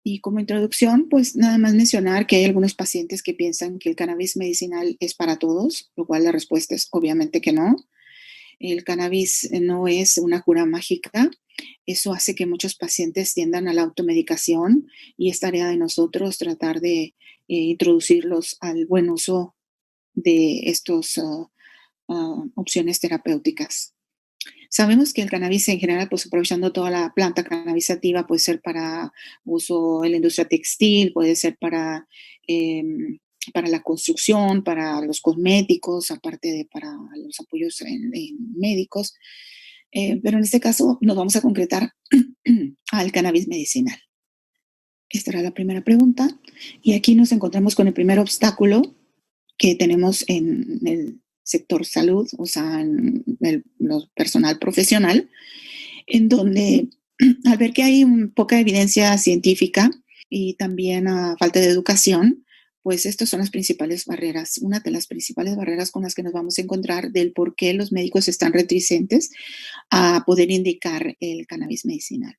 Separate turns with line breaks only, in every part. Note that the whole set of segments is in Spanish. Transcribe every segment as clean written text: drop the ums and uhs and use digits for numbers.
Y como introducción, pues nada más mencionar que hay algunos pacientes que piensan que el cannabis medicinal es para todos, lo cual la respuesta es obviamente que no. El cannabis no es una cura mágica. Eso hace que muchos pacientes tiendan a la automedicación y es tarea de nosotros tratar de introducirlos al buen uso de estas opciones terapéuticas. Sabemos que el cannabis en general, pues aprovechando toda la planta cannabisativa, puede ser para uso en la industria textil, puede ser para la construcción, para los cosméticos, aparte de para los apoyos en médicos. Pero en este caso nos vamos a concretar al cannabis medicinal. Esta era la primera pregunta. Y aquí nos encontramos con el primer obstáculo que tenemos en el sector salud, o sea, en el personal profesional, en donde al ver que hay poca evidencia científica y también falta de educación, pues estas son las principales barreras, una de las principales barreras con las que nos vamos a encontrar del por qué los médicos están reticentes a poder indicar el cannabis medicinal.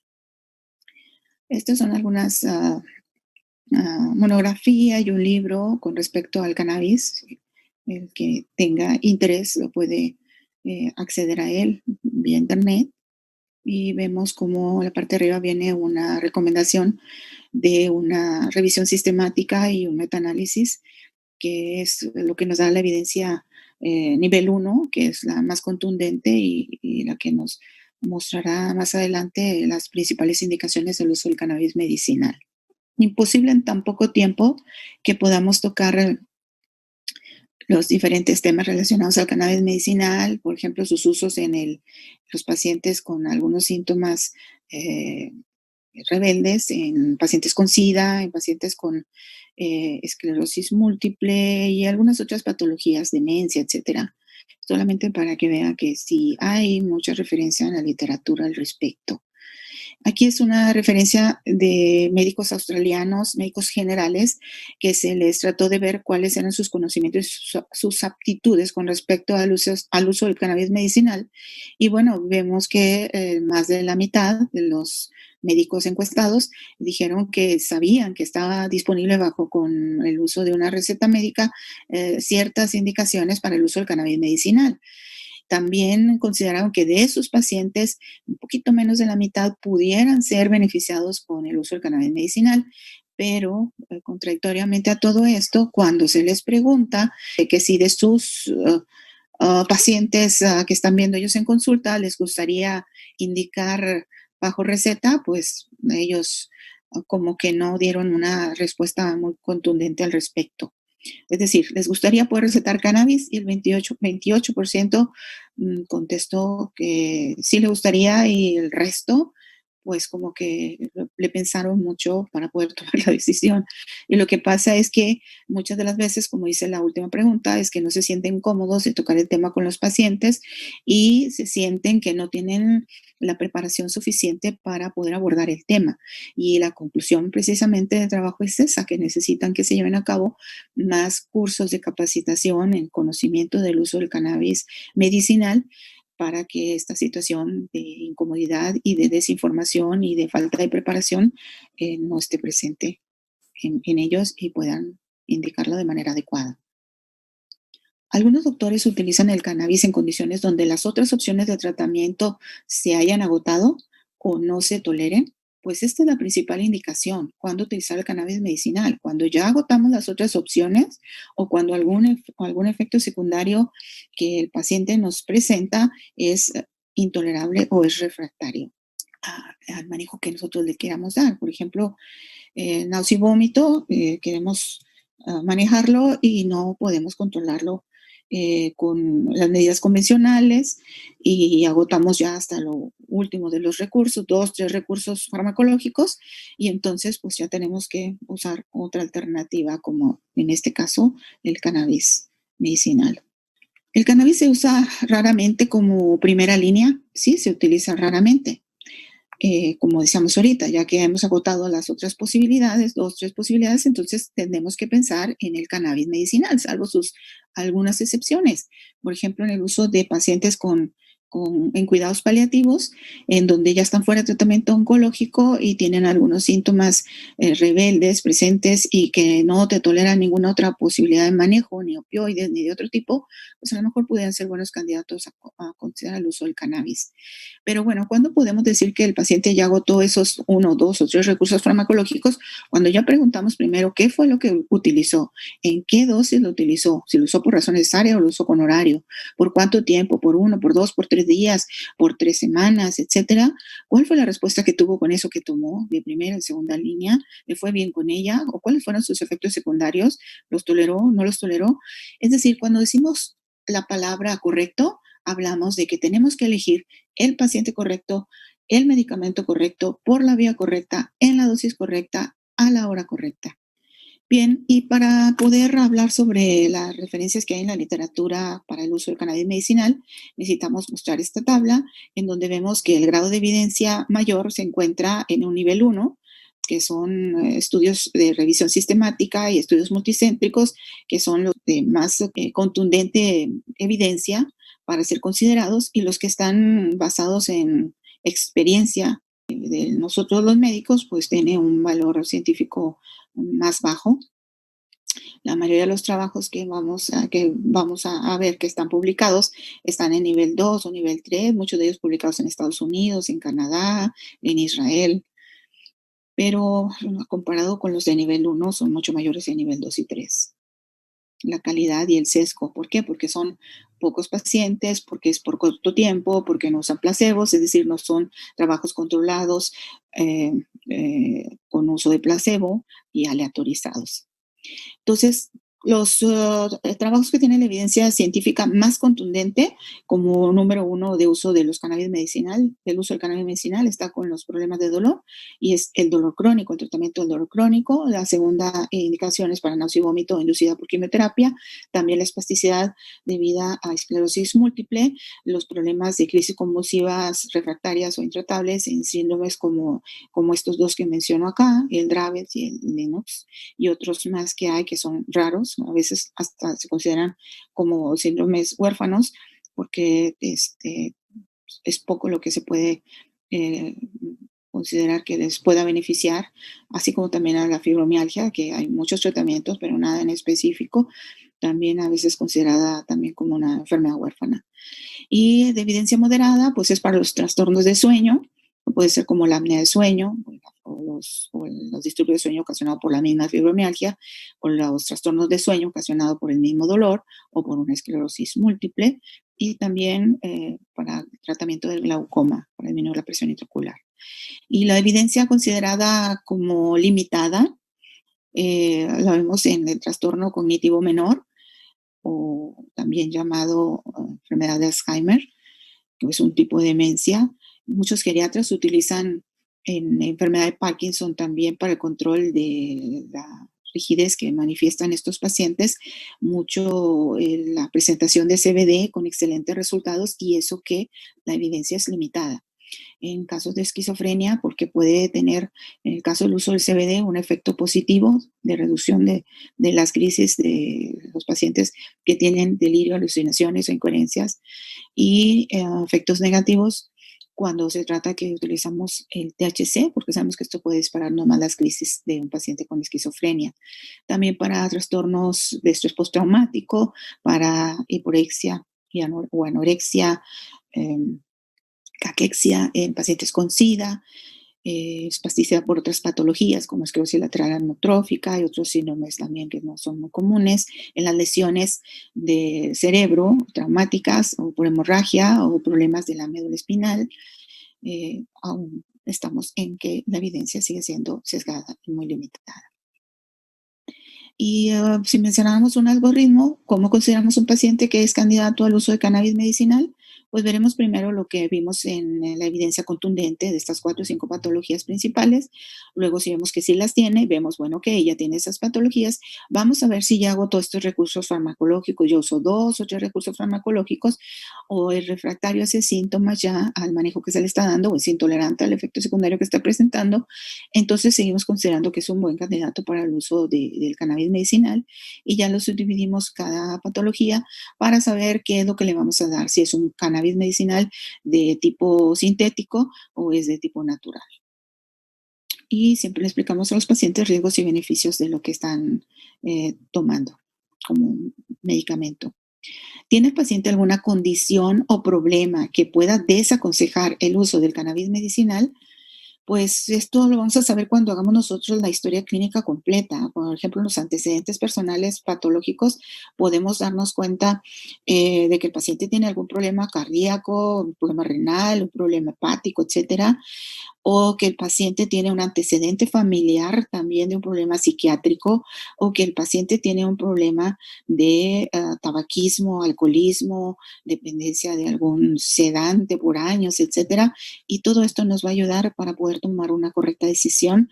Estas son algunas monografía y un libro con respecto al cannabis. El que tenga interés lo puede acceder a él vía internet. Y vemos como a la parte de arriba viene una recomendación de una revisión sistemática y un metaanálisis, que es lo que nos da la evidencia nivel 1, que es la más contundente y la que nos mostrará más adelante las principales indicaciones del uso del cannabis medicinal. Imposible en tan poco tiempo que podamos tocar los diferentes temas relacionados al cannabis medicinal, por ejemplo, sus usos en los pacientes con algunos síntomas rebeldes, en pacientes con SIDA, en pacientes con esclerosis múltiple y algunas otras patologías, demencia, etcétera. Solamente para que vean que sí hay mucha referencia en la literatura al respecto. Aquí es una referencia de médicos australianos, médicos generales, que se les trató de ver cuáles eran sus conocimientos y sus aptitudes con respecto al uso del cannabis medicinal. Y bueno, vemos que más de la mitad de los médicos encuestados dijeron que sabían que estaba disponible bajo con el uso de una receta médica ciertas indicaciones para el uso del cannabis medicinal. También consideraron que de esos pacientes, un poquito menos de la mitad pudieran ser beneficiados con el uso del cannabis medicinal, pero contradictoriamente a todo esto, cuando se les pregunta que si de sus pacientes que están viendo ellos en consulta les gustaría indicar bajo receta, pues ellos como que no dieron una respuesta muy contundente al respecto. Es decir, les gustaría poder recetar cannabis y el 28% contestó que sí le gustaría y el resto, pues como que le pensaron mucho para poder tomar la decisión. Y lo que pasa es que muchas de las veces, como dice la última pregunta, es que no se sienten cómodos de tocar el tema con los pacientes y se sienten que no tienen la preparación suficiente para poder abordar el tema. Y la conclusión precisamente del trabajo es esa, que necesitan que se lleven a cabo más cursos de capacitación en conocimiento del uso del cannabis medicinal para que esta situación de incomodidad y de desinformación y de falta de preparación no esté presente en ellos y puedan indicarlo de manera adecuada. Algunos doctores utilizan el cannabis en condiciones donde las otras opciones de tratamiento se hayan agotado o no se toleren. Pues esta es la principal indicación, cuando utilizar el cannabis medicinal, cuando ya agotamos las otras opciones o cuando algún efecto secundario que el paciente nos presenta es intolerable o es refractario al manejo que nosotros le queramos dar. Por ejemplo, náusea y vómito, queremos manejarlo y no podemos controlarlo con las medidas convencionales y agotamos ya hasta lo último de los recursos, 2, 3 recursos farmacológicos y entonces pues ya tenemos que usar otra alternativa como en este caso el cannabis medicinal. El cannabis se usa raramente como primera línea, sí, se utiliza raramente. Como decíamos ahorita, ya que hemos agotado las otras posibilidades, 2, 3 posibilidades, entonces tenemos que pensar en el cannabis medicinal, salvo sus algunas excepciones. Por ejemplo, en el uso de pacientes con en cuidados paliativos, en donde ya están fuera de tratamiento oncológico y tienen algunos síntomas rebeldes presentes y que no te toleran ninguna otra posibilidad de manejo, ni opioides, ni de otro tipo, pues a lo mejor pudieran ser buenos candidatos a considerar el uso del cannabis. Pero bueno, ¿cuándo podemos decir que el paciente ya agotó esos uno, dos o tres recursos farmacológicos? Cuando ya preguntamos primero qué fue lo que utilizó, en qué dosis lo utilizó, si lo usó por razón necesaria o lo usó con horario, por cuánto tiempo, por uno, por dos, por 3 días, por 3 semanas, etcétera. ¿Cuál fue la respuesta que tuvo con eso que tomó de primera y segunda línea? ¿Le fue bien con ella? ¿O cuáles fueron sus efectos secundarios? ¿Los toleró? ¿No los toleró? Es decir, cuando decimos la palabra correcto, hablamos de que tenemos que elegir el paciente correcto, el medicamento correcto, por la vía correcta, en la dosis correcta, a la hora correcta. Bien, y para poder hablar sobre las referencias que hay en la literatura para el uso del cannabis medicinal, necesitamos mostrar esta tabla en donde vemos que el grado de evidencia mayor se encuentra en un nivel 1, que son estudios de revisión sistemática y estudios multicéntricos, que son los de más contundente evidencia para ser considerados, y los que están basados en experiencia de nosotros los médicos, pues tiene un valor científico más bajo. La mayoría de los trabajos que vamos a ver que están publicados están en nivel 2 o nivel 3, muchos de ellos publicados en Estados Unidos, en Canadá, en Israel, pero comparado con los de nivel 1 son mucho mayores en nivel 2 y 3. La calidad y el sesgo, ¿por qué? Porque son pocos pacientes, porque es por corto tiempo, porque no usan placebos, es decir, no son trabajos controlados con uso de placebo y aleatorizados. Entonces, los trabajos que tienen evidencia científica más contundente, como número uno de uso de los cannabis medicinal, el uso del cannabis medicinal está con los problemas de dolor y es el dolor crónico, el tratamiento del dolor crónico. La segunda indicación es para náusea y vómito inducida por quimioterapia, también la espasticidad debida a esclerosis múltiple, los problemas de crisis convulsivas refractarias o intratables en síndromes como estos dos que menciono acá, el Dravet y el Lennox, y otros más que hay que son raros, a veces hasta se consideran como síndromes huérfanos, porque es poco lo que se puede eh, considerar que les pueda beneficiar, así como también a la fibromialgia, que hay muchos tratamientos, pero nada en específico, también a veces considerada también como una enfermedad huérfana. Y de evidencia moderada, pues es para los trastornos de sueño, puede ser como la apnea de sueño o los disturbios de sueño ocasionados por la misma fibromialgia, o los trastornos de sueño ocasionados por el mismo dolor o por una esclerosis múltiple, y también para el tratamiento del glaucoma, para disminuir la presión intraocular. Y la evidencia considerada como limitada la vemos en el trastorno cognitivo menor, o también llamado enfermedad de Alzheimer, que es un tipo de demencia. Muchos geriatras utilizan en enfermedad de Parkinson también para el control de la rigidez que manifiestan estos pacientes, mucho la presentación de CBD con excelentes resultados, y eso que la evidencia es limitada. En casos de esquizofrenia, porque puede tener, en el caso del uso del CBD, un efecto positivo de reducción de las crisis de los pacientes que tienen delirio, alucinaciones o incoherencias, y efectos negativos cuando se trata que utilizamos el THC, porque sabemos que esto puede disparar nomás las crisis de un paciente con esquizofrenia. También para trastornos de estrés postraumático, para hiporexia o anorexia, caquexia en pacientes con SIDA, espasticidad por otras patologías como esclerosis lateral amiotrófica y otros síndromes también que no son muy comunes, en las lesiones de cerebro traumáticas o por hemorragia o problemas de la médula espinal. Aún estamos en que la evidencia sigue siendo sesgada y muy limitada. Y si mencionáramos un algoritmo, ¿cómo consideramos un paciente que es candidato al uso de cannabis medicinal? Pues veremos primero lo que vimos en la evidencia contundente de estas 4 o 5 patologías principales. Luego, si vemos que sí las tiene, vemos, bueno, que ella tiene esas patologías. Vamos a ver si ya agotó estos recursos farmacológicos. Yo uso 2 o 3 recursos farmacológicos, o es refractario a ese síntomas ya al manejo que se le está dando, o es intolerante al efecto secundario que está presentando. Entonces, seguimos considerando que es un buen candidato para el uso del cannabis medicinal, y ya los subdividimos cada patología para saber qué es lo que le vamos a dar, si es un cannabis cannabis medicinal de tipo sintético o es de tipo natural. Y siempre le explicamos a los pacientes riesgos y beneficios de lo que están tomando como un medicamento. ¿Tiene el paciente alguna condición o problema que pueda desaconsejar el uso del cannabis medicinal? Pues esto lo vamos a saber cuando hagamos nosotros la historia clínica completa. Por ejemplo, los antecedentes personales patológicos, podemos darnos cuenta de que el paciente tiene algún problema cardíaco, un problema renal, un problema hepático, etcétera, o que el paciente tiene un antecedente familiar también de un problema psiquiátrico, o que el paciente tiene un problema de tabaquismo, alcoholismo, dependencia de algún sedante por años, etcétera. Y todo esto nos va a ayudar para poder tomar una correcta decisión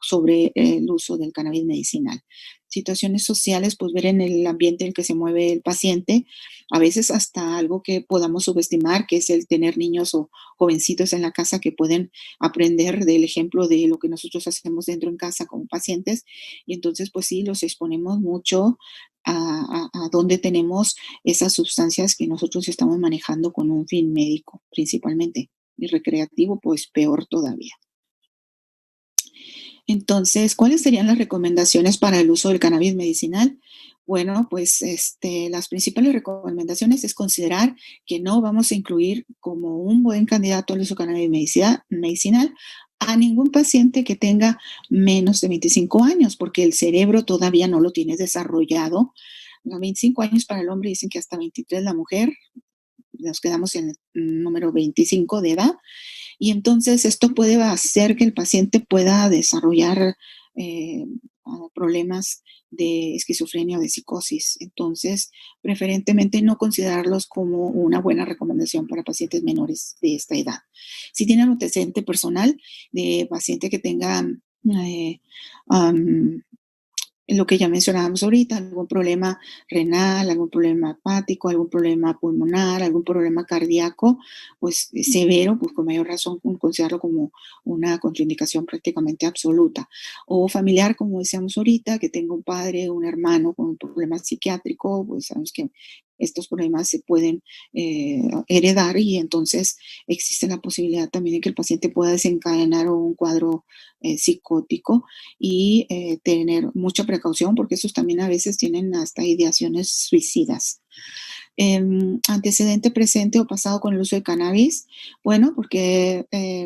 sobre el uso del cannabis medicinal. Situaciones sociales, pues ver en el ambiente en el que se mueve el paciente, a veces hasta algo que podamos subestimar, que es el tener niños o jovencitos en la casa que pueden aprender del ejemplo de lo que nosotros hacemos dentro en casa como pacientes. Y entonces, pues sí, los exponemos mucho a donde tenemos esas sustancias que nosotros estamos manejando con un fin médico principalmente. Y recreativo, pues peor todavía. Entonces, ¿cuáles serían las recomendaciones para el uso del cannabis medicinal? Bueno, pues las principales recomendaciones es considerar que no vamos a incluir como un buen candidato al uso de cannabis medicinal a ningún paciente que tenga menos de 25 años, porque el cerebro todavía no lo tiene desarrollado. Los 25 años para el hombre, dicen que hasta 23 la mujer, nos quedamos en el número 25 de edad. Y entonces esto puede hacer que el paciente pueda desarrollar eh, problemas de esquizofrenia o de psicosis. Entonces, preferentemente no considerarlos como una buena recomendación para pacientes menores de esta edad. Si tienen un antecedente personal de paciente que tenga eh, um, lo que ya mencionábamos ahorita, algún problema renal, algún problema hepático, algún problema pulmonar, algún problema cardíaco, pues severo, pues con mayor razón considerarlo como una contraindicación prácticamente absoluta. O familiar, como decíamos ahorita, que tenga un padre o un hermano con un problema psiquiátrico, pues sabemos que estos problemas se pueden heredar y entonces existe la posibilidad también de que el paciente pueda desencadenar un cuadro psicótico y tener mucha precaución porque esos también a veces tienen hasta ideaciones suicidas. Antecedente presente o pasado con el uso de cannabis. Bueno, porque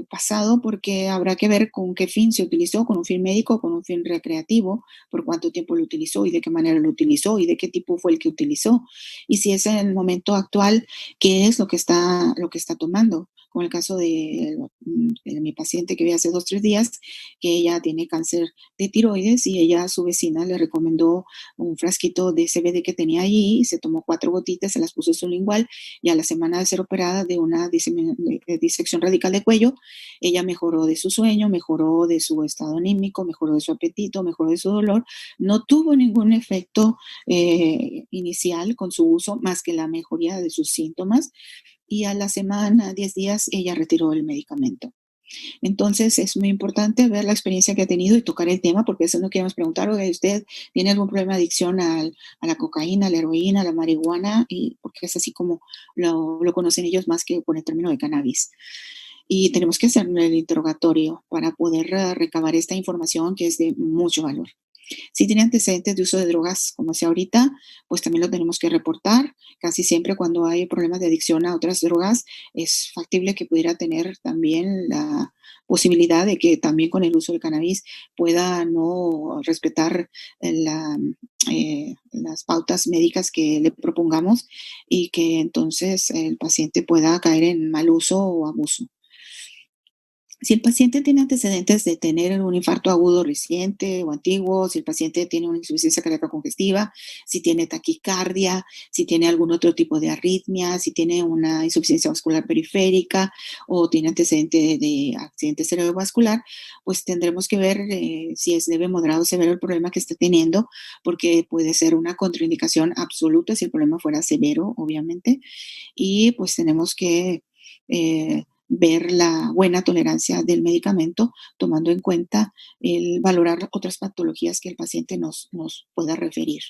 pasado porque habrá que ver con qué fin se utilizó, con un fin médico o con un fin recreativo, por cuánto tiempo lo utilizó y de qué manera lo utilizó y de qué tipo fue el que utilizó. Y si es en el momento actual, qué es lo que está tomando. Como el caso de mi paciente que vi hace 2, 3 días, que ella tiene cáncer de tiroides y ella a su vecina le recomendó un frasquito de CBD que tenía allí, se tomó 4 gotitas, se las puso sublingual y a la semana de ser operada de una disección radical de cuello, ella mejoró de su sueño, mejoró de su estado anímico, mejoró de su apetito, mejoró de su dolor, no tuvo ningún efecto inicial con su uso más que la mejoría de sus síntomas y a la semana, 10 días, ella retiró el medicamento. Entonces es muy importante ver la experiencia que ha tenido y tocar el tema, porque eso no queremos preguntar, oye, ¿usted tiene algún problema de adicción a la cocaína, a la heroína, a la marihuana? Y porque es así como lo conocen ellos más que con el término de cannabis. Y tenemos que hacer el interrogatorio para poder recabar esta información que es de mucho valor. Si tiene antecedentes de uso de drogas, como sea ahorita, pues también lo tenemos que reportar. Casi siempre cuando hay problemas de adicción a otras drogas, es factible que pudiera tener también la posibilidad de que también con el uso del cannabis pueda no respetar las pautas médicas que le propongamos y que entonces el paciente pueda caer en mal uso o abuso. Si el paciente tiene antecedentes de tener un infarto agudo reciente o antiguo, si el paciente tiene una insuficiencia cardíaca congestiva, si tiene taquicardia, si tiene algún otro tipo de arritmia, si tiene una insuficiencia vascular periférica o tiene antecedente de accidente cerebrovascular, pues tendremos que ver si es leve, moderado o severo el problema que está teniendo, porque puede ser una contraindicación absoluta si el problema fuera severo, obviamente, y pues tenemos que ver la buena tolerancia del medicamento, tomando en cuenta el valorar otras patologías que el paciente nos pueda referir.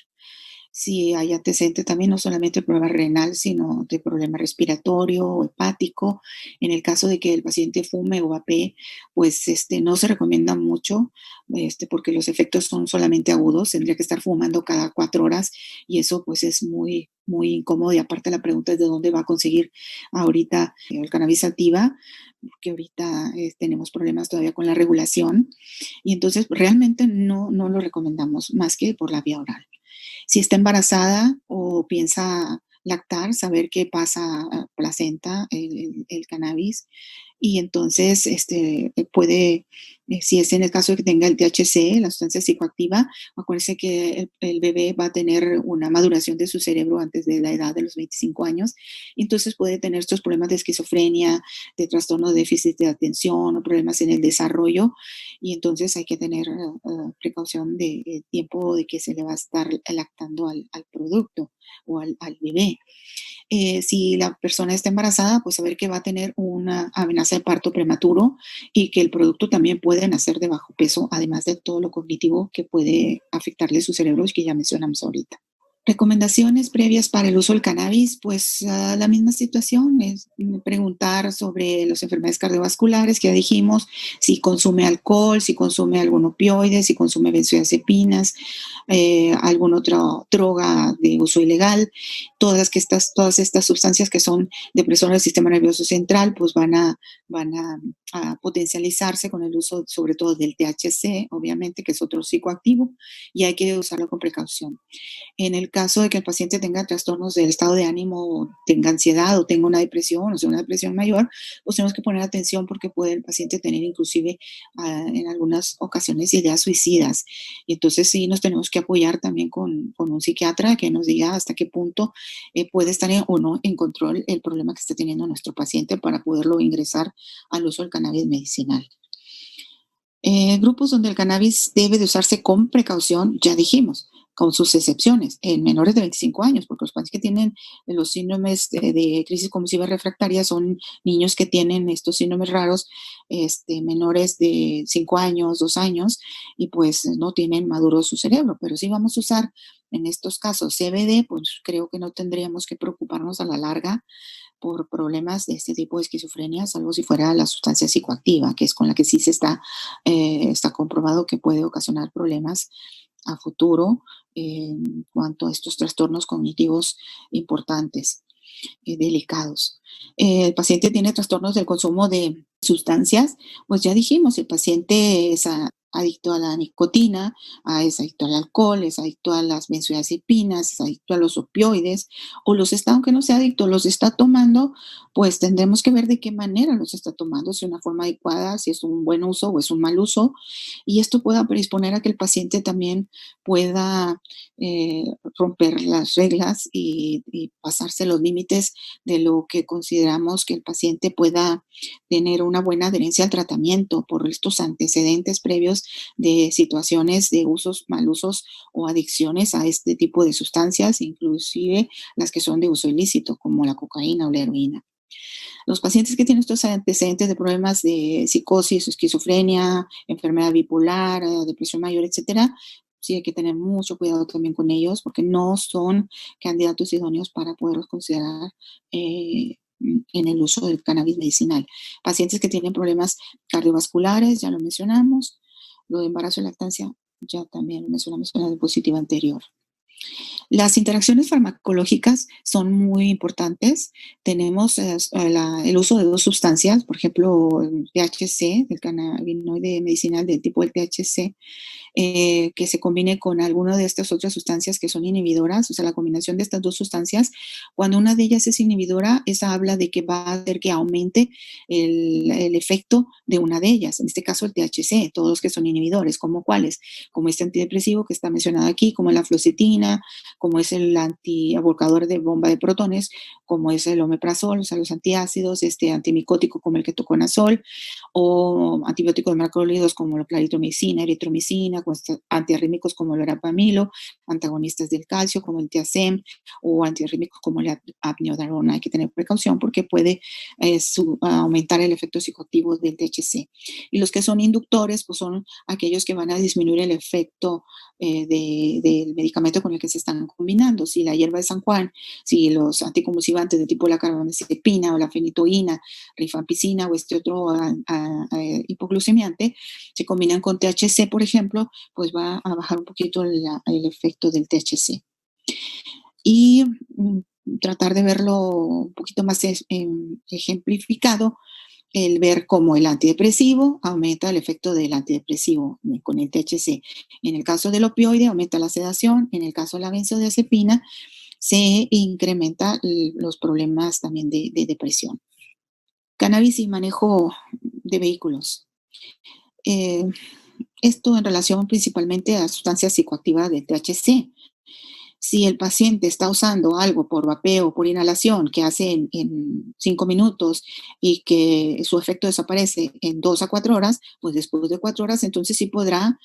si hay antecedente también, no solamente de problema renal, sino de problema respiratorio o hepático. En el caso de que el paciente fume o vapee, pues no se recomienda mucho, porque los efectos son solamente agudos, tendría que estar fumando cada 4 horas y eso pues es muy, muy incómodo. Y aparte la pregunta es de dónde va a conseguir ahorita el cannabis sativa, porque ahorita tenemos problemas todavía con la regulación y entonces realmente no lo recomendamos más que por la vía oral. Si está embarazada o piensa lactar, saber qué pasa a placenta, el cannabis, y entonces puede, si es en el caso de que tenga el THC, la sustancia psicoactiva, acuérdense que el bebé va a tener una maduración de su cerebro antes de la edad de los 25 años, entonces puede tener estos problemas de esquizofrenia, de trastorno de déficit de atención o problemas en el desarrollo, y entonces hay que tener precaución de tiempo de que se le va a estar lactando al producto o al bebé. Si la persona está embarazada, pues saber que va a tener una amenaza de parto prematuro y que el producto también puede nacer de bajo peso, además de todo lo cognitivo que puede afectarle su cerebro y que ya mencionamos ahorita. Recomendaciones previas para el uso del cannabis, pues la misma situación, es preguntar sobre las enfermedades cardiovasculares que ya dijimos, si consume alcohol, si consume algún opioide, si consume benzodiazepinas, alguna otra droga de uso ilegal. Todas estas sustancias que son depresoras del sistema nervioso central, pues van a potencializarse con el uso sobre todo del THC, obviamente, que es otro psicoactivo, y hay que usarlo con precaución. En el caso de que el paciente tenga trastornos del estado de ánimo, tenga ansiedad o tenga una depresión, o sea, una depresión mayor, pues tenemos que poner atención porque puede el paciente tener inclusive en algunas ocasiones ideas suicidas. Y entonces sí nos tenemos que apoyar también con un psiquiatra que nos diga hasta qué punto puede estar o no en control el problema que está teniendo nuestro paciente para poderlo ingresar al uso del cannabis medicinal. Grupos donde el cannabis debe de usarse con precaución, ya dijimos, con sus excepciones, en menores de 25 años, porque los pacientes que tienen los síndromes de crisis convulsiva refractaria son niños que tienen estos síndromes raros, menores de 5 años, 2 años, y pues no tienen maduro su cerebro. Pero si vamos a usar en estos casos CBD, pues creo que no tendríamos que preocuparnos a la larga por problemas de este tipo de esquizofrenia, salvo si fuera la sustancia psicoactiva, que es con la que sí está comprobado que puede ocasionar problemas a futuro en cuanto a estos trastornos cognitivos importantes, delicados. El paciente tiene trastornos del consumo de sustancias, pues ya dijimos, el paciente es adicto a la nicotina, es adicto al alcohol, es adicto a las benzodiazepinas, es adicto a los opioides, o los está, aunque no sea adicto, los está tomando, pues tendremos que ver de qué manera los está tomando, si es una forma adecuada, si es un buen uso o es un mal uso, y esto pueda predisponer a que el paciente también pueda romper las reglas y pasarse los límites de lo que consideramos que el paciente pueda tener una buena adherencia al tratamiento por estos antecedentes previos de situaciones de usos, mal usos o adicciones a este tipo de sustancias, inclusive las que son de uso ilícito, como la cocaína o la heroína. Los pacientes que tienen estos antecedentes de problemas de psicosis, esquizofrenia, enfermedad bipolar, depresión mayor, etcétera, sí hay que tener mucho cuidado también con ellos porque no son candidatos idóneos para poderlos considerar en el uso del cannabis medicinal. Pacientes que tienen problemas cardiovasculares, ya lo mencionamos. Lo de embarazo y lactancia, ya también lo mencionamos en la diapositiva anterior. Las interacciones farmacológicas son muy importantes. Tenemos el uso de dos sustancias, por ejemplo, el THC, el cannabinoide medicinal del tipo del THC, que se combine con alguna de estas otras sustancias que son inhibidoras, o sea, la combinación de estas dos sustancias, cuando una de ellas es inhibidora, esa habla de que va a hacer que aumente el efecto de una de ellas, en este caso el THC, todos los que son inhibidores, como cuáles, como este antidepresivo que está mencionado aquí, como la fluoxetina, como es el antiaborcador de bomba de protones, como es el omeprazol, o sea, los antiácidos, este antimicótico como el ketoconazol, o antibióticos macrólidos como la claritromicina, eritromicina, antiarrítmicos como el verapamilo, antagonistas del calcio como el tiazem o antiarrítmicos como la amiodarona. Hay que tener precaución porque puede aumentar el efecto psicoactivo del THC. Y los que son inductores, pues son aquellos que van a disminuir el efecto del medicamento con el que se están combinando. Si la hierba de San Juan, si los anticonvulsivantes de tipo la carbamazepina o la fenitoína, rifampicina o este otro hipoglucemiante se combinan con THC, por ejemplo, pues va a bajar un poquito el efecto del THC. Y tratar de verlo un poquito más ejemplificado, el ver cómo el antidepresivo aumenta el efecto del antidepresivo con el THC. En el caso del opioide aumenta la sedación, en el caso de la benzodiazepina se incrementa los problemas también de depresión. Cannabis y manejo de vehículos. Esto en relación principalmente a sustancias psicoactivas del THC. Si el paciente está usando algo por vapeo, por inhalación, que hace en 5 minutos y que su efecto desaparece en 2 a 4 horas, pues después de 4 horas entonces sí podrá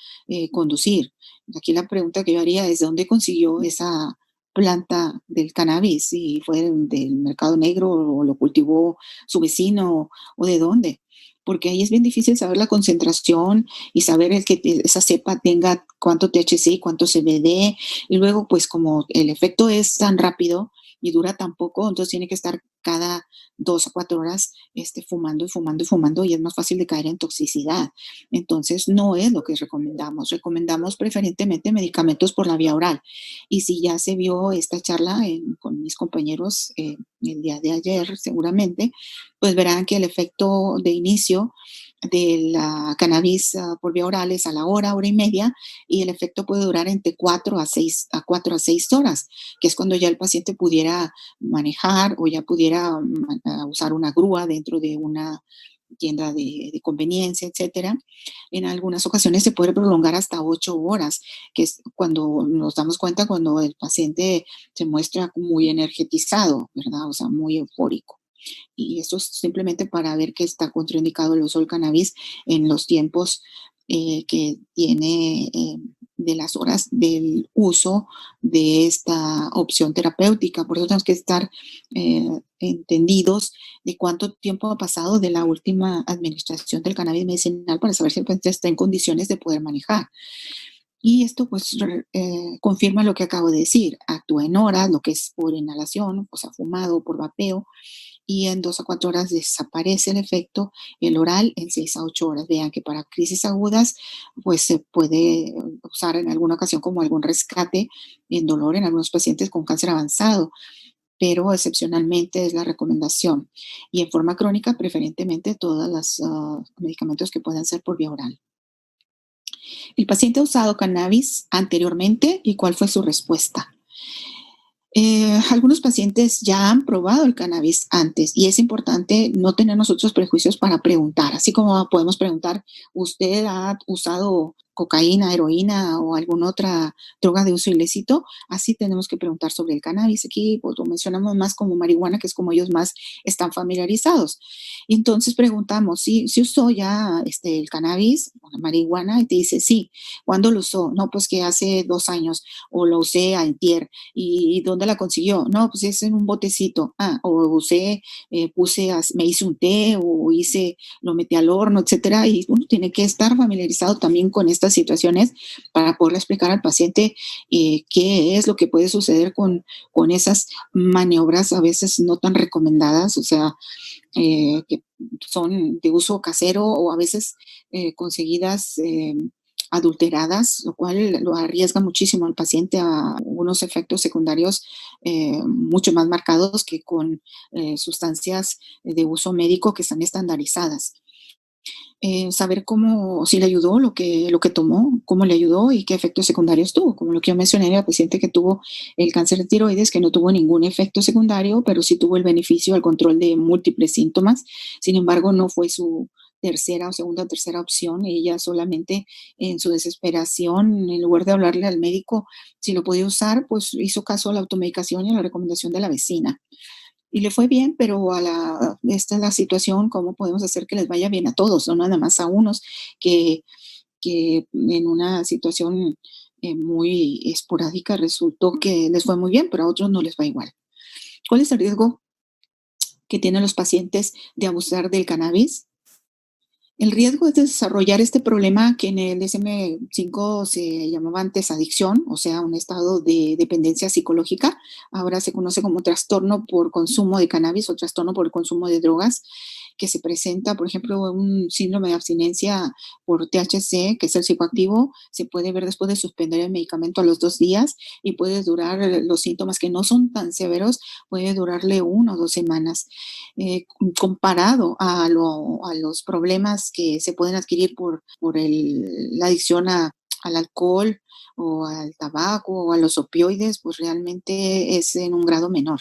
conducir. Aquí la pregunta que yo haría es: ¿de dónde consiguió esa planta del cannabis? Si fue del mercado negro o lo cultivó su vecino o de dónde. Porque ahí es bien difícil saber la concentración y saber que esa cepa tenga cuánto THC y cuánto CBD, y luego, pues como el efecto es tan rápido y dura tan poco, entonces tiene que estar cada 2 a 4 horas fumando y fumando y fumando, y es más fácil de caer en toxicidad. Entonces, no es lo que recomendamos. Recomendamos preferentemente medicamentos por la vía oral. Y si ya se vio esta charla con mis compañeros el día de ayer, seguramente, pues verán que el efecto de inicio de la cannabis por vía oral es a la hora y media, y el efecto puede durar entre 4 a 6 horas, que es cuando ya el paciente pudiera manejar o ya pudiera usar una grúa dentro de una tienda de conveniencia, etcétera. En algunas ocasiones se puede prolongar hasta 8 horas, que es cuando nos damos cuenta cuando el paciente se muestra muy energetizado, ¿verdad? O sea, muy eufórico. Y esto es simplemente para ver que está contraindicado el uso del cannabis en los tiempos que tiene de las horas del uso de esta opción terapéutica. Por eso tenemos que estar entendidos de cuánto tiempo ha pasado de la última administración del cannabis medicinal para saber si el paciente está en condiciones de poder manejar. Y esto pues confirma lo que acabo de decir: actúa en horas, lo que es por inhalación, o sea, fumado, por vapeo, y en 2 a 4 horas desaparece el efecto, el oral en 6 a 8 horas. Vean que para crisis agudas, pues se puede usar en alguna ocasión como algún rescate en dolor en algunos pacientes con cáncer avanzado, pero excepcionalmente es la recomendación. Y en forma crónica, preferentemente todos los medicamentos que puedan ser por vía oral. ¿El paciente ha usado cannabis anteriormente y cuál fue su respuesta? Algunos pacientes ya han probado el cannabis antes, y es importante no tener nosotros prejuicios para preguntar. Así como podemos preguntar: ¿usted ha usado cocaína, heroína o alguna otra droga de uso ilícito? Así tenemos que preguntar sobre el cannabis. Aquí pues, lo mencionamos más como marihuana, que es como ellos más están familiarizados. Y entonces preguntamos: ¿si usó ya el cannabis o la marihuana? Y te dice sí. ¿Cuándo lo usó? No, pues que hace 2 años, o lo usé antier. ¿Y dónde la consiguió? No, pues es en un botecito. O usé, me hice un té, o lo metí al horno, etcétera. Y uno tiene que estar familiarizado también con estas situaciones para poder explicar al paciente qué es lo que puede suceder con esas maniobras a veces no tan recomendadas, o sea, que son de uso casero o a veces conseguidas adulteradas, lo cual lo arriesga muchísimo al paciente a unos efectos secundarios mucho más marcados que con sustancias de uso médico que están estandarizadas. Saber si le ayudó lo que tomó, cómo le ayudó y qué efectos secundarios tuvo. Como lo que yo mencioné, la paciente que tuvo el cáncer de tiroides, que no tuvo ningún efecto secundario, pero sí tuvo el beneficio al control de múltiples síntomas. Sin embargo, no fue su tercera o segunda o tercera opción. Ella solamente en su desesperación, en lugar de hablarle al médico si lo podía usar, pues hizo caso a la automedicación y a la recomendación de la vecina. Y le fue bien, pero esta es la situación: cómo podemos hacer que les vaya bien a todos, no nada más a unos que en una situación muy esporádica resultó que les fue muy bien, pero a otros no les va igual. ¿Cuál es el riesgo que tienen los pacientes de abusar del cannabis? El riesgo es desarrollar este problema que en el DSM-5 se llamaba antes adicción, o sea, un estado de dependencia psicológica. Ahora se conoce como trastorno por consumo de cannabis o trastorno por el consumo de drogas, que se presenta, por ejemplo, un síndrome de abstinencia por THC, que es el psicoactivo, se puede ver después de suspender el medicamento a los 2 días y puede durar los síntomas que no son tan severos, puede durarle 1 o 2 semanas comparado a los problemas que se pueden adquirir por la adicción al alcohol o al tabaco o a los opioides, pues realmente es en un grado menor.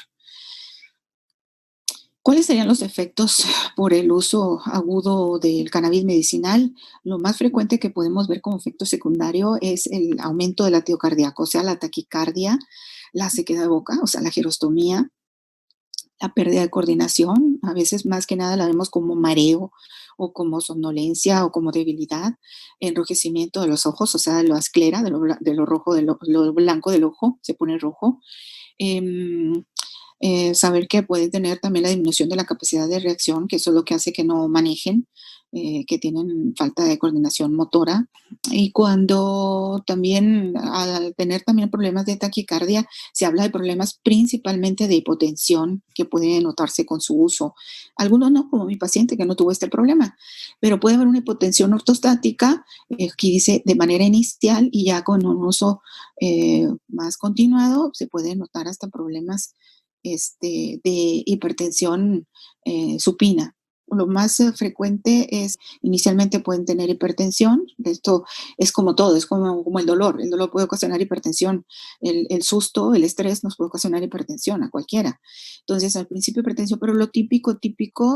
¿Cuáles serían los efectos por el uso agudo del cannabis medicinal? Lo más frecuente que podemos ver como efecto secundario es el aumento del latido cardíaco, o sea, la taquicardia, la sequedad de boca, o sea, la gerostomía, la pérdida de coordinación, a veces más que nada la vemos como mareo o como somnolencia o como debilidad, enrojecimiento de los ojos, o sea, de la esclera, de lo rojo, lo blanco del ojo, se pone rojo. Em, Saber que pueden tener también la disminución de la capacidad de reacción, que eso es lo que hace que no manejen, que tienen falta de coordinación motora. Y cuando también, al tener también problemas de taquicardia, se habla de problemas principalmente de hipotensión que puede notarse con su uso. Algunos no, como mi paciente que no tuvo este problema, pero puede haber una hipotensión ortostática, aquí dice de manera inicial y ya con un uso más continuado se puede notar hasta problemas de hipertensión supina. Lo más frecuente es, inicialmente pueden tener hipertensión, esto es como todo, es como el dolor puede ocasionar hipertensión, el susto, el estrés nos puede ocasionar hipertensión a cualquiera. Entonces, al principio hipertensión, pero lo típico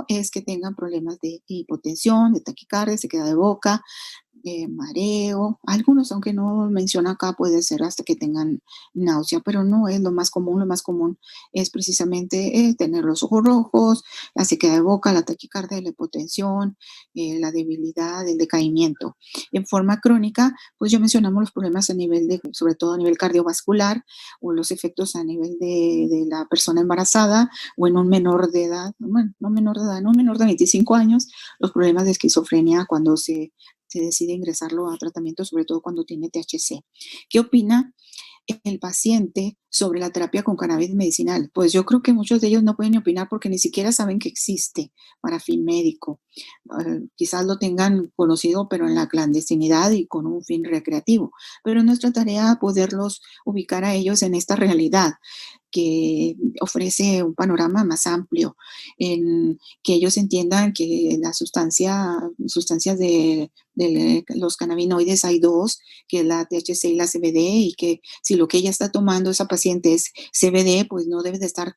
es que tengan problemas de hipotensión, de taquicardia, sequedad de boca, mareo. Algunos, aunque no menciona acá, puede ser hasta que tengan náusea, pero no es lo más común. Lo más común es precisamente tener los ojos rojos, la sequedad de boca, la taquicardia, la hipotensión, la debilidad, el decaimiento. En forma crónica, pues ya mencionamos los problemas a nivel de, sobre todo a nivel cardiovascular, o los efectos a nivel de la persona embarazada o en un menor de edad, bueno, no menor de edad, no menor de 25 años, los problemas de esquizofrenia cuando se decide ingresarlo a tratamiento, sobre todo cuando tiene THC. ¿Qué opina el paciente sobre la terapia con cannabis medicinal? Pues yo creo que muchos de ellos no pueden ni opinar porque ni siquiera saben que existe para fin médico. Quizás lo tengan conocido, pero en la clandestinidad y con un fin recreativo. Pero es nuestra tarea poderlos ubicar a ellos en esta realidad que ofrece un panorama más amplio, en que ellos entiendan que sustancias de los cannabinoides hay dos, que es la THC y la CBD, y que si lo que ella está tomando, esa paciente, es CBD, pues no debe de estar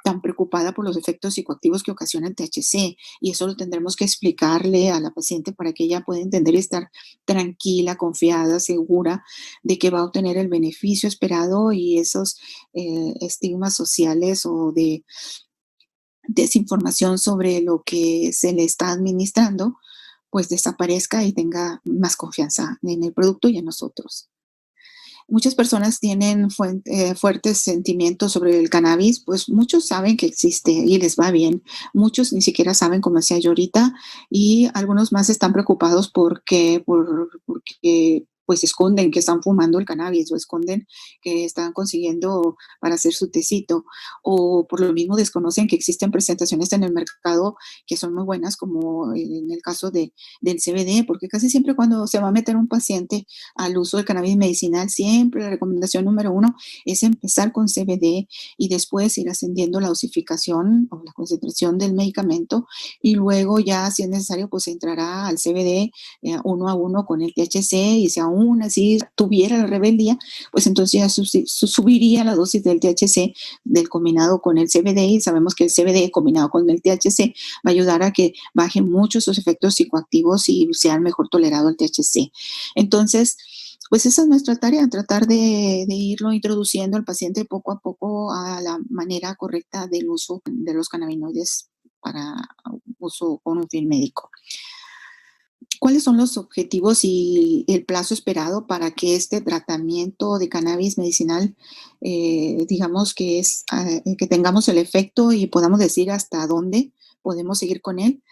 tan preocupada por los efectos psicoactivos que ocasiona el THC. Y eso lo tendremos que explicarle a la paciente para que ella pueda entender y estar tranquila, confiada, segura de que va a obtener el beneficio esperado y esos estigmas sociales o de desinformación sobre lo que se le está administrando, pues desaparezca y tenga más confianza en el producto y en nosotros. Muchas personas tienen fuertes sentimientos sobre el cannabis, pues muchos saben que existe y les va bien, muchos ni siquiera saben, como decía yo ahorita, y algunos más están preocupados porque pues esconden que están fumando el cannabis o esconden que están consiguiendo para hacer su tecito, o por lo mismo desconocen que existen presentaciones en el mercado que son muy buenas, como en el caso del CBD, porque casi siempre cuando se va a meter un paciente al uso del cannabis medicinal, siempre la recomendación número uno es empezar con CBD y después ir ascendiendo la dosificación o la concentración del medicamento y luego ya, si es necesario, pues entrará al CBD uno a uno con el THC, y si aún así tuviera la rebeldía, pues entonces ya subiría la dosis del THC del combinado con el CBD, y sabemos que el CBD combinado con el THC va a ayudar a que bajen mucho sus efectos psicoactivos y sean mejor tolerado el THC. Entonces, pues esa es nuestra tarea, tratar de irlo introduciendo al paciente poco a poco a la manera correcta del uso de los cannabinoides para uso con un fin médico. ¿Cuáles son los objetivos y el plazo esperado para que este tratamiento de cannabis medicinal, digamos que tengamos el efecto y podamos decir hasta dónde podemos seguir con él?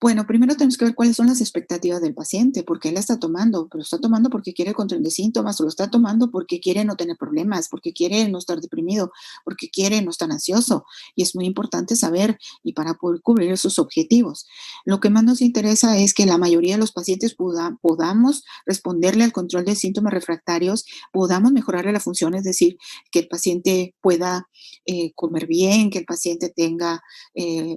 Bueno, primero tenemos que ver cuáles son las expectativas del paciente, por qué la está tomando. Pero lo está tomando porque quiere el control de síntomas, o lo está tomando porque quiere no tener problemas, porque quiere no estar deprimido, porque quiere no estar ansioso. Y es muy importante saber y para poder cubrir esos objetivos. Lo que más nos interesa es que la mayoría de los pacientes podamos responderle al control de síntomas refractarios, podamos mejorarle la función, es decir, que el paciente pueda comer bien, que el paciente tenga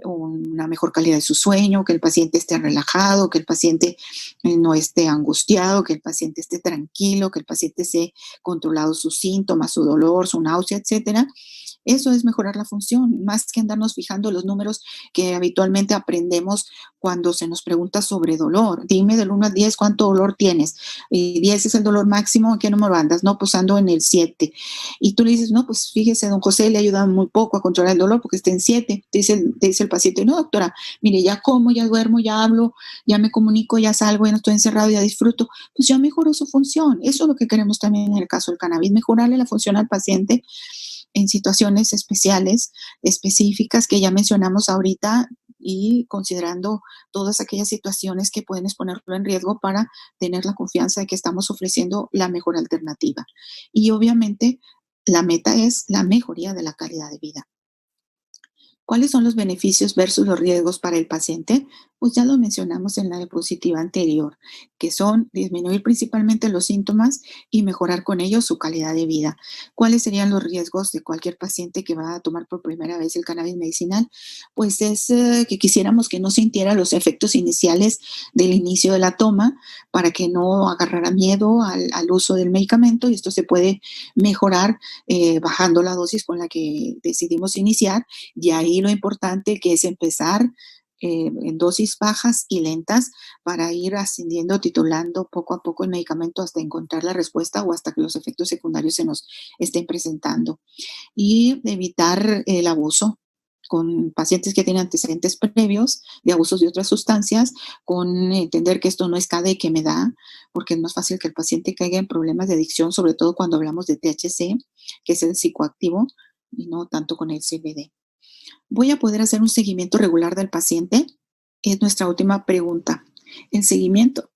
una mejor calidad de su sueño, que el paciente esté relajado, que el paciente no esté angustiado, que el paciente esté tranquilo, que el paciente esté controlado sus síntomas, su dolor, su náusea, etcétera. Eso es mejorar la función, más que andarnos fijando los números que habitualmente aprendemos cuando se nos pregunta sobre dolor. Dime del 1 al 10 cuánto dolor tienes. Y 10 es el dolor máximo, ¿en qué número andas? No, pues ando en el 7. Y tú le dices, no, pues fíjese, don José, le ayuda muy poco a controlar el dolor porque está en 7. Te dice el paciente, no, doctora, mire, ya como, ya duermo, ya hablo, ya me comunico, ya salgo, ya no estoy encerrado, ya disfruto. Pues ya mejoró su función. Eso es lo que queremos también en el caso del cannabis, mejorarle la función al paciente en situaciones especiales, específicas que ya mencionamos ahorita y considerando todas aquellas situaciones que pueden exponerlo en riesgo para tener la confianza de que estamos ofreciendo la mejor alternativa. Y obviamente la meta es la mejoría de la calidad de vida. ¿Cuáles son los beneficios versus los riesgos para el paciente? Pues ya lo mencionamos en la diapositiva anterior, que son disminuir principalmente los síntomas y mejorar con ellos su calidad de vida. ¿Cuáles serían los riesgos de cualquier paciente que va a tomar por primera vez el cannabis medicinal? Pues es que quisiéramos que no sintiera los efectos iniciales del inicio de la toma para que no agarrara miedo al uso del medicamento, y esto se puede mejorar bajando la dosis con la que decidimos iniciar, y ahí lo importante que es empezar en dosis bajas y lentas para ir ascendiendo, titulando poco a poco el medicamento hasta encontrar la respuesta o hasta que los efectos secundarios se nos estén presentando. Y evitar el abuso con pacientes que tienen antecedentes previos de abusos de otras sustancias, con entender que esto no es cada y que me da, porque es más fácil que el paciente caiga en problemas de adicción, sobre todo cuando hablamos de THC, que es el psicoactivo, y no tanto con el CBD. ¿Voy a poder hacer un seguimiento regular del paciente? Es nuestra última pregunta. El seguimiento,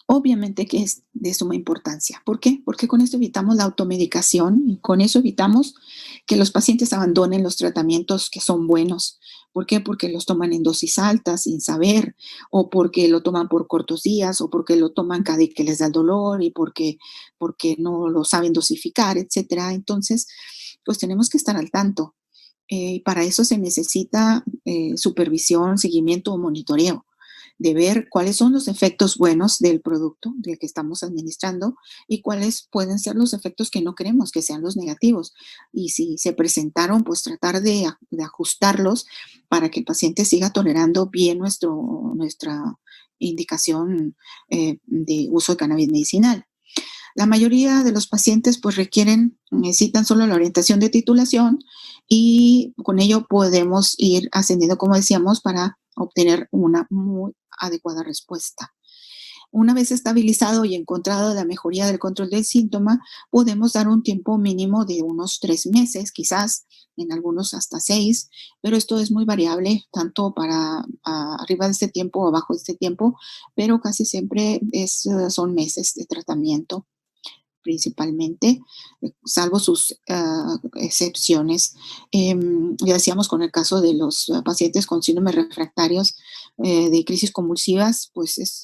obviamente que es de suma importancia. ¿Por qué? Porque con esto evitamos la automedicación y con eso evitamos que los pacientes abandonen los tratamientos que son buenos. ¿Por qué? Porque los toman en dosis altas sin saber, o porque lo toman por cortos días, o porque lo toman cada vez que les da el dolor y porque no lo saben dosificar, etcétera. Entonces, pues tenemos que estar al tanto. Para eso se necesita supervisión, seguimiento o monitoreo, de ver cuáles son los efectos buenos del producto del que estamos administrando y cuáles pueden ser los efectos que no queremos que sean los negativos. Y si se presentaron, pues tratar de ajustarlos para que el paciente siga tolerando bien nuestra indicación de uso de cannabis medicinal. La mayoría de los pacientes pues necesitan solo la orientación de titulación, y con ello podemos ir ascendiendo, como decíamos, para obtener una muy adecuada respuesta. Una vez estabilizado y encontrado la mejoría del control del síntoma, podemos dar un tiempo mínimo de unos 3 meses, quizás en algunos hasta 6, pero esto es muy variable, tanto para arriba de este tiempo o abajo de este tiempo, pero casi siempre son meses de tratamiento principalmente, salvo sus excepciones. Ya decíamos con el caso de los pacientes con síndromes refractarios de crisis convulsivas, pues es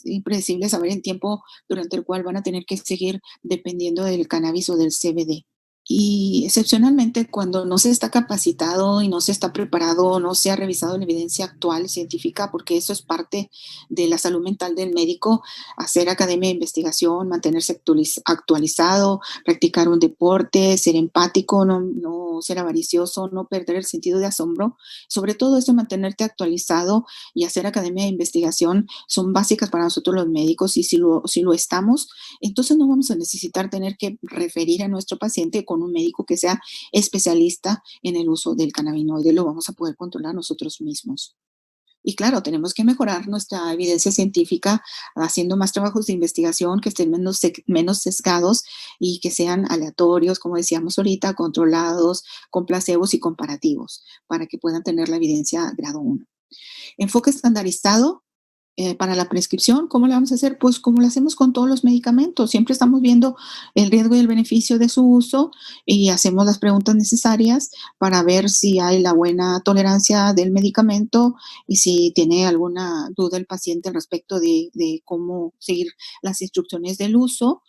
impredecible saber el tiempo durante el cual van a tener que seguir dependiendo del cannabis o del CBD. Y excepcionalmente, cuando no se está capacitado y no se está preparado, no se ha revisado la evidencia actual científica, porque eso es parte de la salud mental del médico, hacer academia de investigación, mantenerse actualizado, practicar un deporte, ser empático, no ser avaricioso, no perder el sentido de asombro. Sobre todo eso, mantenerte actualizado y hacer academia de investigación son básicas para nosotros los médicos, y si lo estamos, entonces no vamos a necesitar tener que referir a nuestro paciente con un médico que sea especialista en el uso del cannabinoide, lo vamos a poder controlar nosotros mismos. Y claro, tenemos que mejorar nuestra evidencia científica haciendo más trabajos de investigación que estén menos sesgados y que sean aleatorios, como decíamos ahorita, controlados, con placebos y comparativos, para que puedan tener la evidencia grado 1. Enfoque estandarizado, Para la prescripción, ¿cómo le vamos a hacer? Pues como lo hacemos con todos los medicamentos, siempre estamos viendo el riesgo y el beneficio de su uso y hacemos las preguntas necesarias para ver si hay la buena tolerancia del medicamento y si tiene alguna duda el paciente al respecto de cómo seguir las instrucciones del uso.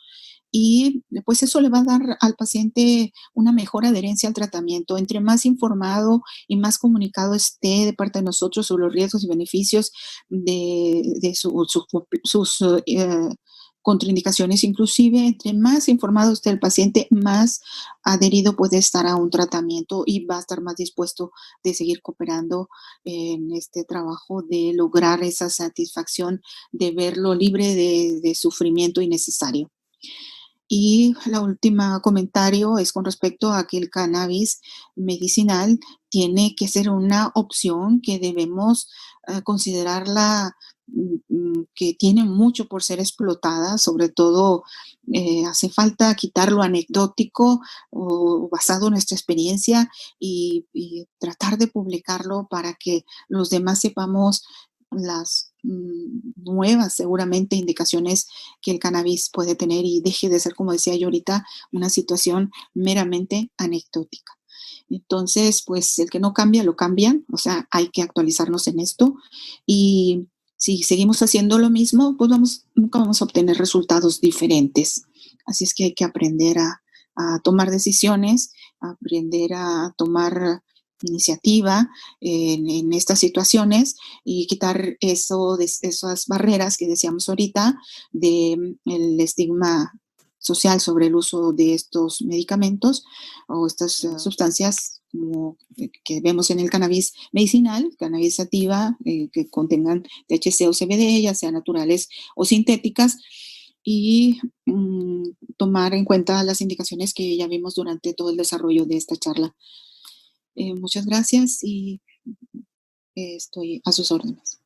Y pues eso le va a dar al paciente una mejor adherencia al tratamiento. Entre más informado y más comunicado esté de parte de nosotros sobre los riesgos y beneficios sus contraindicaciones, inclusive entre más informado esté el paciente, más adherido puede estar a un tratamiento y va a estar más dispuesto de seguir cooperando en este trabajo de lograr esa satisfacción de verlo libre de sufrimiento innecesario. Y la última comentario es con respecto a que el cannabis medicinal tiene que ser una opción que debemos considerarla, que tiene mucho por ser explotada, sobre todo hace falta quitar lo anecdótico o basado en nuestra experiencia y tratar de publicarlo para que los demás sepamos las nuevas, seguramente, indicaciones que el cannabis puede tener y deje de ser, como decía yo ahorita, una situación meramente anecdótica. Entonces, pues el que no cambia, lo cambian, o sea, hay que actualizarnos en esto y si seguimos haciendo lo mismo, pues nunca vamos a obtener resultados diferentes. Así es que hay que aprender a tomar decisiones, a aprender a tomar iniciativa en estas situaciones y quitar esas barreras que decíamos ahorita del estigma social sobre el uso de estos medicamentos o estas sustancias como que vemos en el cannabis medicinal, cannabis sativa, que contengan THC o CBD, ya sean naturales o sintéticas, y tomar en cuenta las indicaciones que ya vimos durante todo el desarrollo de esta charla. Muchas gracias y estoy a sus órdenes.